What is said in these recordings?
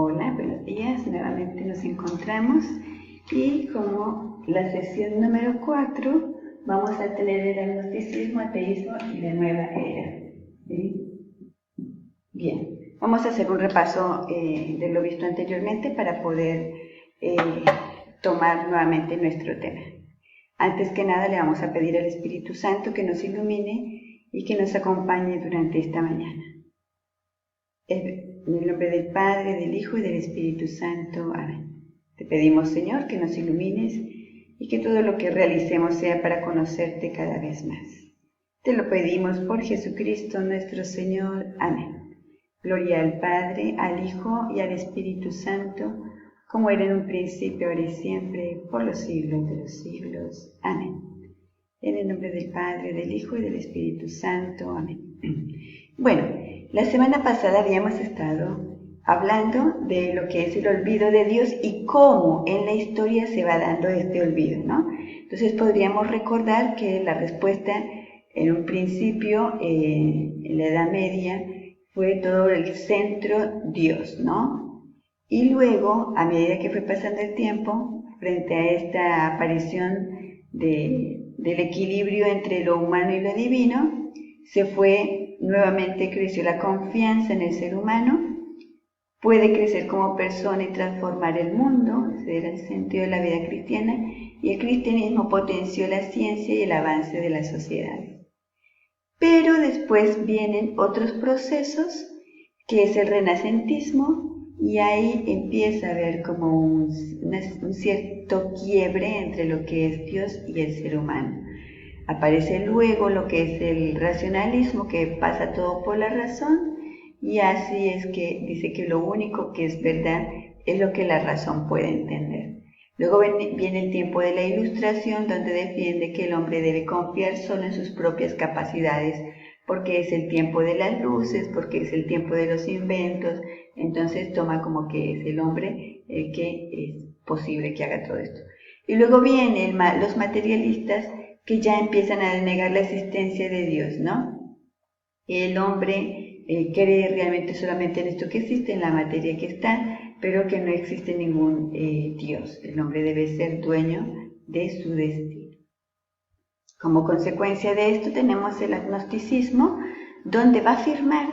Hola, buenos días. Nuevamente nos encontramos y como la sesión número 4 vamos a tener el agnosticismo, ateísmo y la nueva era. ¿Sí? Bien, vamos a hacer un repaso de lo visto anteriormente para poder tomar nuevamente nuestro tema. Antes que nada le vamos a pedir al Espíritu Santo que nos ilumine y que nos acompañe durante esta mañana. En el nombre del Padre, del Hijo y del Espíritu Santo. Amén. Te pedimos, Señor, que nos ilumines y que todo lo que realicemos sea para conocerte cada vez más. Te lo pedimos por Jesucristo nuestro Señor. Amén. Gloria al Padre, al Hijo y al Espíritu Santo, como era en un principio, ahora y siempre, por los siglos de los siglos. Amén. En el nombre del Padre, del Hijo y del Espíritu Santo. Amén. Bueno, la semana pasada habíamos estado hablando de lo que es el olvido de Dios y cómo en la historia se va dando este olvido, ¿no? Entonces podríamos recordar que la respuesta en un principio, en la Edad Media, fue todo el centro Dios, ¿no? Y luego, a medida que fue pasando el tiempo, frente a esta aparición del equilibrio entre lo humano y lo divino, nuevamente creció la confianza en el ser humano, puede crecer como persona y transformar el mundo, ese era el sentido de la vida cristiana, y el cristianismo potenció la ciencia y el avance de la sociedad. Pero después vienen otros procesos, que es el renacentismo, y ahí empieza a haber como un cierto quiebre entre lo que es Dios y el ser humano. Aparece luego lo que es el racionalismo, que pasa todo por la razón, y así es que dice que lo único que es verdad es lo que la razón puede entender. Luego viene el tiempo de la Ilustración, donde defiende que el hombre debe confiar solo en sus propias capacidades, porque es el tiempo de las luces, porque es el tiempo de los inventos. Entonces toma como que es el hombre el que es posible que haga todo esto. Y luego vienen los materialistas, que ya empiezan a negar la existencia de Dios, ¿no? El hombre cree realmente solamente en esto que existe, en la materia que está, pero que no existe ningún Dios. El hombre debe ser dueño de su destino. Como consecuencia de esto tenemos el agnosticismo, donde va a afirmar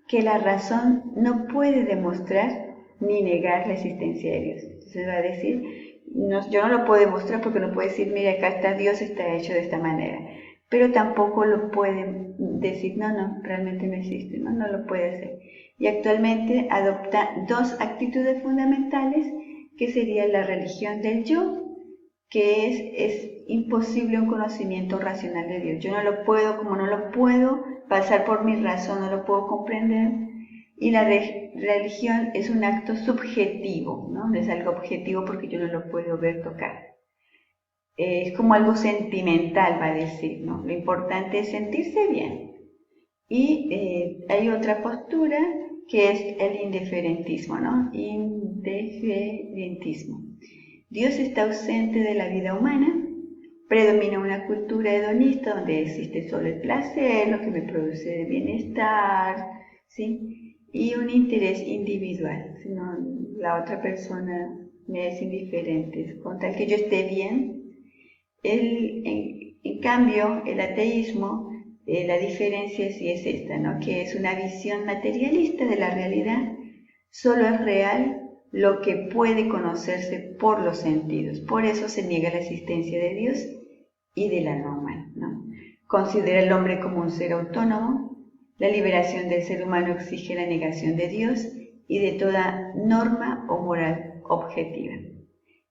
que la razón no puede demostrar ni negar la existencia de Dios. Entonces va a decir, no, yo no lo puedo demostrar porque no puedo decir, mira, acá está Dios, está hecho de esta manera. Pero tampoco lo puede decir, no, realmente no existe, no lo puede hacer. Y actualmente adopta dos actitudes fundamentales, que sería la religión del yo, que es imposible un conocimiento racional de Dios. Yo no lo puedo, como no lo puedo pasar por mi razón, no lo puedo comprender. Y la religión es un acto subjetivo, ¿no? No es algo objetivo porque yo no lo puedo ver, tocar. Es como algo sentimental, va a decir, ¿no? Lo importante es sentirse bien. Y hay otra postura que es el indiferentismo, ¿no? Indiferentismo. Dios está ausente de la vida humana, predomina una cultura hedonista donde existe solo el placer, lo que me produce bienestar, ¿sí? Y un interés individual, sino la otra persona me es indiferente, con tal que yo esté bien. En cambio, el ateísmo, la diferencia sí es esta, ¿no? Que es una visión materialista de la realidad, solo es real lo que puede conocerse por los sentidos. Por eso se niega la existencia de Dios y de la no humana, ¿no? Considera al hombre como un ser autónomo. La liberación del ser humano exige la negación de Dios y de toda norma o moral objetiva.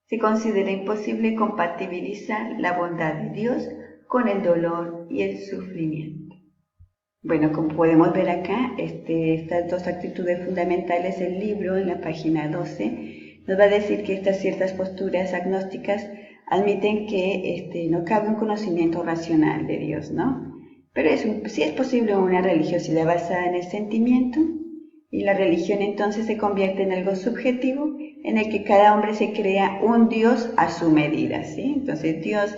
Se considera imposible compatibilizar la bondad de Dios con el dolor y el sufrimiento. Bueno, como podemos ver acá, estas dos actitudes fundamentales del libro, en la página 12, nos va a decir que estas ciertas posturas agnósticas admiten que no cabe un conocimiento racional de Dios, ¿no? Pero sí es posible una religiosidad basada en el sentimiento, y la religión entonces se convierte en algo subjetivo, en el que cada hombre se crea un Dios a su medida, ¿sí? Entonces Dios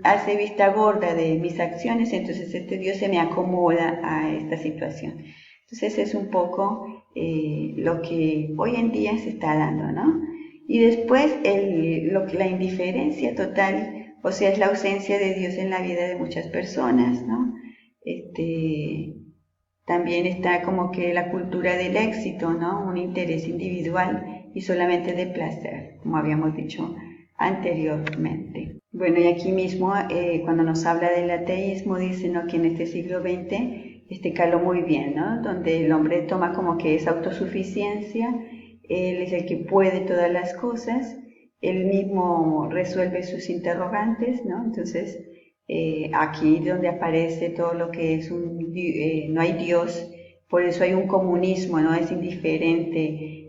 hace vista gorda de mis acciones, entonces este Dios se me acomoda a esta situación. Entonces es un poco lo que hoy en día se está dando, ¿no? Y después la indiferencia total, o sea, es la ausencia de Dios en la vida de muchas personas, ¿no? También está como que la cultura del éxito, ¿no? Un interés individual y solamente de placer, como habíamos dicho anteriormente. Bueno, y aquí mismo, cuando nos habla del ateísmo, dice, ¿no?, que en este siglo XX caló muy bien, ¿no? Donde el hombre toma como que es autosuficiencia, él es el que puede todas las cosas, él mismo resuelve sus interrogantes, ¿no? Entonces, aquí donde aparece todo lo que es no hay Dios, por eso hay un comunismo, ¿no? Es indiferente,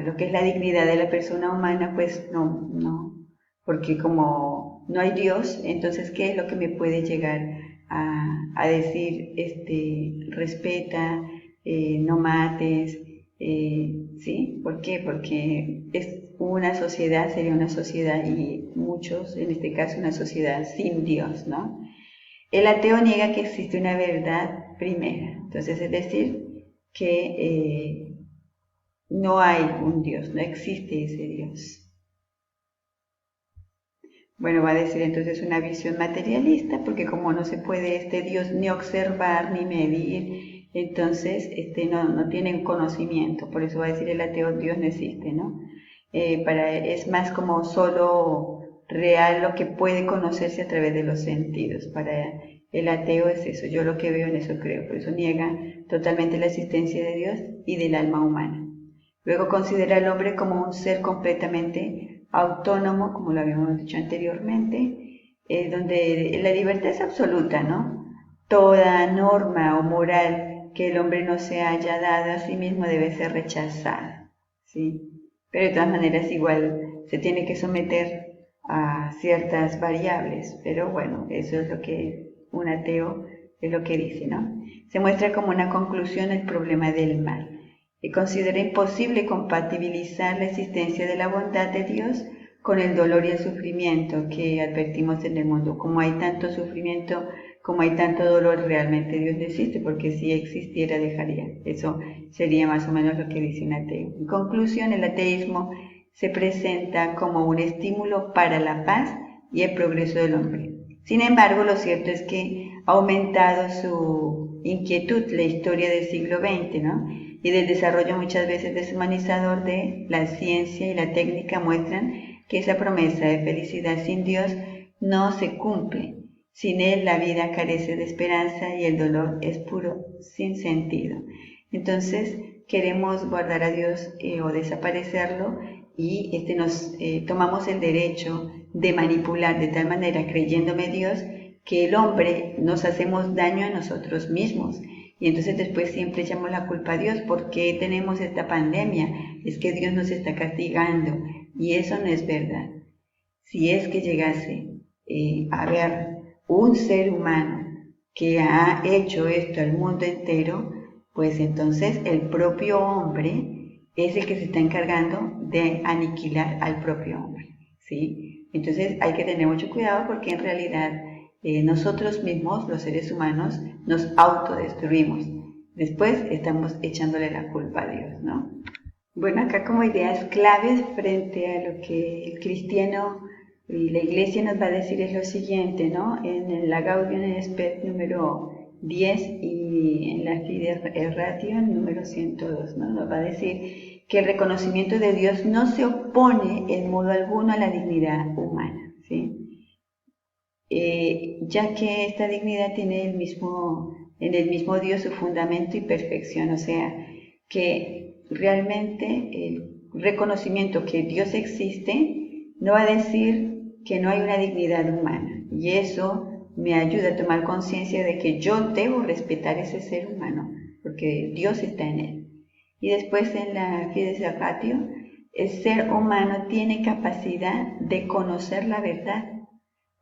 lo que es la dignidad de la persona humana, pues no, porque como no hay Dios, entonces ¿qué es lo que me puede llegar a decir, respeta, no mates, ¿sí? ¿Por qué? Porque sería una sociedad, y muchos, en este caso, una sociedad sin Dios, ¿no? El ateo niega que existe una verdad primera, entonces es decir, que no hay un Dios, no existe ese Dios. Bueno, va a decir entonces una visión materialista, porque como no se puede este Dios ni observar ni medir, entonces no tiene conocimiento, por eso va a decir el ateo, Dios no existe, ¿no? Es más como solo real lo que puede conocerse a través de los sentidos. Para el ateo es eso, yo lo que veo en eso creo, por eso niega totalmente la existencia de Dios y del alma humana. Luego considera al hombre como un ser completamente autónomo, como lo habíamos dicho anteriormente, donde la libertad es absoluta, ¿no? Toda norma o moral que el hombre no se haya dado a sí mismo debe ser rechazada, ¿sí? Pero de todas maneras igual se tiene que someter a ciertas variables, pero bueno, eso es lo que un ateo es lo que dice, ¿no? Se muestra como una conclusión el problema del mal y considera imposible compatibilizar la existencia de la bondad de Dios con el dolor y el sufrimiento que advertimos en el mundo. Como hay tanto sufrimiento, como hay tanto dolor, realmente Dios no existe, porque si existiera dejaría. Eso sería más o menos lo que dice un ateo. En conclusión, el ateísmo se presenta como un estímulo para la paz y el progreso del hombre. Sin embargo, lo cierto es que ha aumentado su inquietud la historia del siglo XX, ¿no? Y del desarrollo muchas veces deshumanizador de la ciencia y la técnica muestran que esa promesa de felicidad sin Dios no se cumple. Sin Él la vida carece de esperanza y el dolor es puro sin sentido. Entonces queremos guardar a Dios o desaparecerlo y nos tomamos el derecho de manipular de tal manera, creyéndome Dios, que el hombre nos hacemos daño a nosotros mismos. Y entonces después siempre echamos la culpa a Dios. ¿Por qué tenemos esta pandemia? Es que Dios nos está castigando. Y eso no es verdad. Si es que llegase a haber un ser humano que ha hecho esto al mundo entero, pues entonces el propio hombre es el que se está encargando de aniquilar al propio hombre, ¿sí? Entonces hay que tener mucho cuidado porque en realidad nosotros mismos, los seres humanos, nos autodestruimos. Después estamos echándole la culpa a Dios, ¿no? Bueno, acá como ideas claves frente a lo que el cristiano y la iglesia nos va a decir es lo siguiente, ¿no? En la Gaudium et Spes número 10 y en la Fides Ratio número 102, ¿no? Nos va a decir que el reconocimiento de Dios no se opone en modo alguno a la dignidad humana, ¿sí? Ya que esta dignidad tiene en el mismo Dios su fundamento y perfección, o sea, que realmente el reconocimiento que Dios existe no va a decir que no hay una dignidad humana, y eso me ayuda a tomar conciencia de que yo debo respetar ese ser humano, porque Dios está en él. Y después en la Fides Ratio, el ser humano tiene capacidad de conocer la verdad.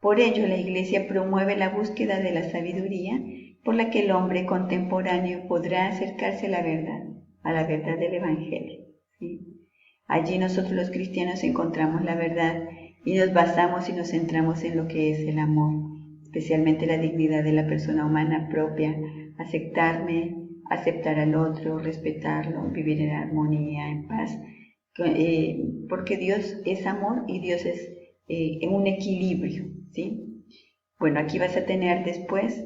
Por ello, la Iglesia promueve la búsqueda de la sabiduría por la que el hombre contemporáneo podrá acercarse a la verdad del Evangelio, ¿sí? Allí nosotros los cristianos encontramos la verdad y nos basamos y nos centramos en lo que es el amor, especialmente la dignidad de la persona humana propia, aceptarme, aceptar al otro, respetarlo, vivir en armonía, en paz, porque Dios es amor y Dios es en un equilibrio, ¿sí? Bueno, aquí vas a tener después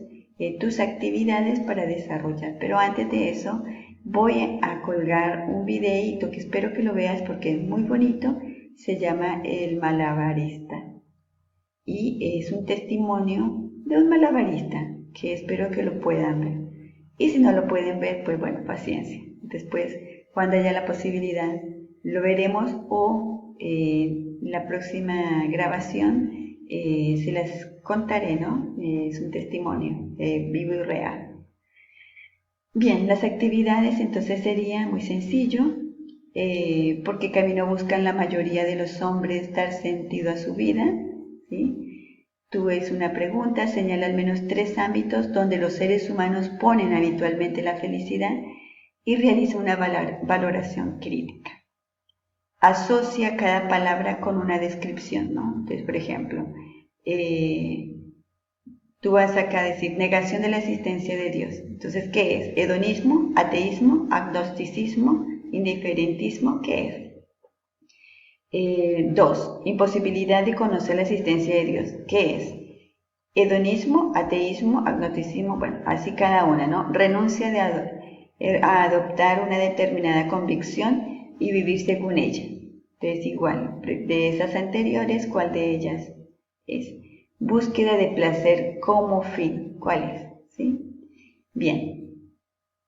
tus actividades para desarrollar, pero antes de eso voy a colgar un videíto que espero que lo veas porque es muy bonito, se llama El Malabarista y es un testimonio de un malabarista que espero que lo puedan ver. Y si no lo pueden ver, pues bueno, paciencia. Después, cuando haya la posibilidad, lo veremos o la próxima grabación se las contaré, ¿no? Es un testimonio vivo y real. Bien, las actividades entonces sería muy sencillo, porque camino buscan la mayoría de los hombres dar sentido a su vida, ¿sí? Tú es una pregunta, señala al menos 3 ámbitos donde los seres humanos ponen habitualmente la felicidad y realiza una valoración crítica. Asocia cada palabra con una descripción, ¿no? Entonces, por ejemplo, tú vas acá a decir negación de la existencia de Dios. Entonces, ¿qué es? Hedonismo, ateísmo, agnosticismo, indiferentismo, ¿qué es? 2. Imposibilidad de conocer la existencia de Dios. ¿Qué es? Hedonismo, ateísmo, agnosticismo, bueno, así cada una, ¿no? Renuncia a adoptar una determinada convicción y vivir según ella. Entonces, igual, de esas anteriores, ¿cuál de ellas es? Búsqueda de placer como fin. ¿Cuál es? ¿Sí? Bien.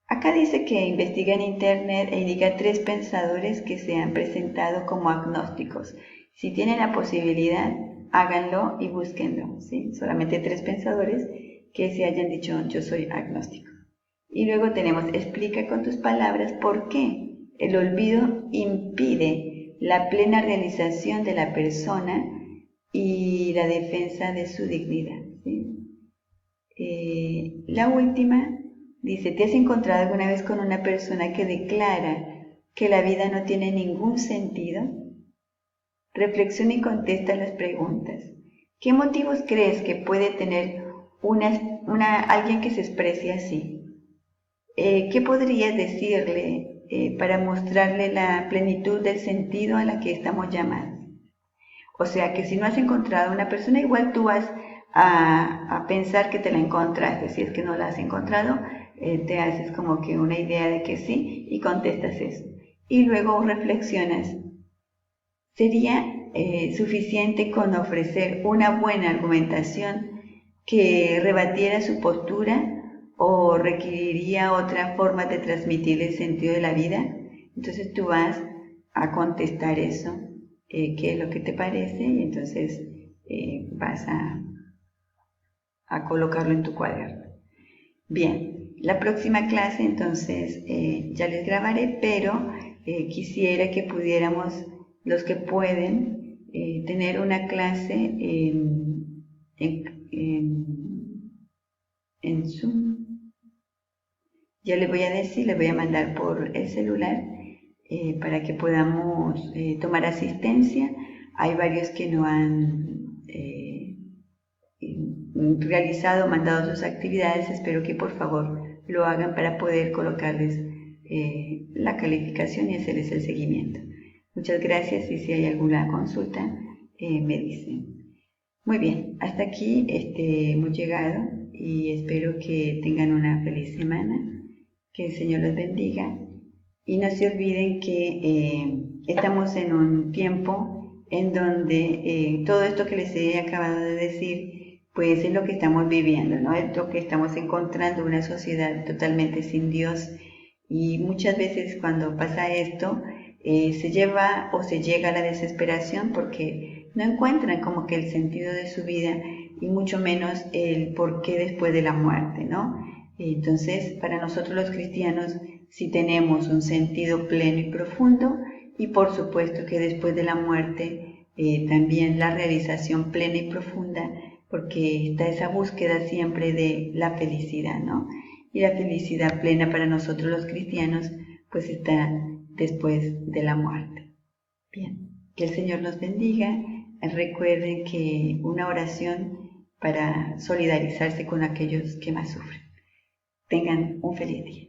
Acá dice que investiga en internet e indica 3 pensadores que se han presentado como agnósticos. Si tienen la posibilidad, háganlo y búsquenlo, ¿sí? Solamente 3 pensadores que se hayan dicho yo soy agnóstico. Y luego tenemos, explica con tus palabras por qué el olvido impide la plena realización de la persona y la defensa de su dignidad, ¿sí? La última dice, ¿te has encontrado alguna vez con una persona que declara que la vida no tiene ningún sentido? Reflexiona y contesta las preguntas. ¿Qué motivos crees que puede tener alguien que se exprese así? ¿Qué podrías decirle para mostrarle la plenitud del sentido a la que estamos llamados? O sea que si no has encontrado una persona, igual tú vas a pensar que te la encontraste. Si es que no la has encontrado, te haces como que una idea de que sí y contestas eso. Y luego reflexionas. ¿Sería suficiente con ofrecer una buena argumentación que rebatiera su postura o requeriría otra forma de transmitir el sentido de la vida? Entonces tú vas a contestar eso, qué es lo que te parece, y entonces vas a colocarlo en tu cuaderno. Bien, la próxima clase entonces ya les grabaré, pero quisiera que pudiéramos, los que pueden, tener una clase en Zoom. Ya les voy a decir, les voy a mandar por el celular para que podamos tomar asistencia. Hay varios que no han realizado, mandado sus actividades. Espero que por favor lo hagan para poder colocarles la calificación y hacerles el seguimiento. Muchas gracias y si hay alguna consulta me dicen. Muy bien, hasta aquí hemos llegado y espero que tengan una feliz semana. Que el Señor los bendiga y no se olviden que estamos en un tiempo en donde todo esto que les he acabado de decir pues es lo que estamos viviendo, ¿no? Es lo que estamos encontrando, una sociedad totalmente sin Dios, y muchas veces cuando pasa esto se lleva o se llega a la desesperación porque no encuentran como que el sentido de su vida y mucho menos el porqué después de la muerte, ¿no? Entonces, para nosotros los cristianos sí tenemos un sentido pleno y profundo, y por supuesto que después de la muerte también la realización plena y profunda, porque está esa búsqueda siempre de la felicidad, ¿no? Y la felicidad plena para nosotros los cristianos pues está después de la muerte. Bien, que el Señor nos bendiga. Recuerden que una oración para solidarizarse con aquellos que más sufren. Tengan un feliz día.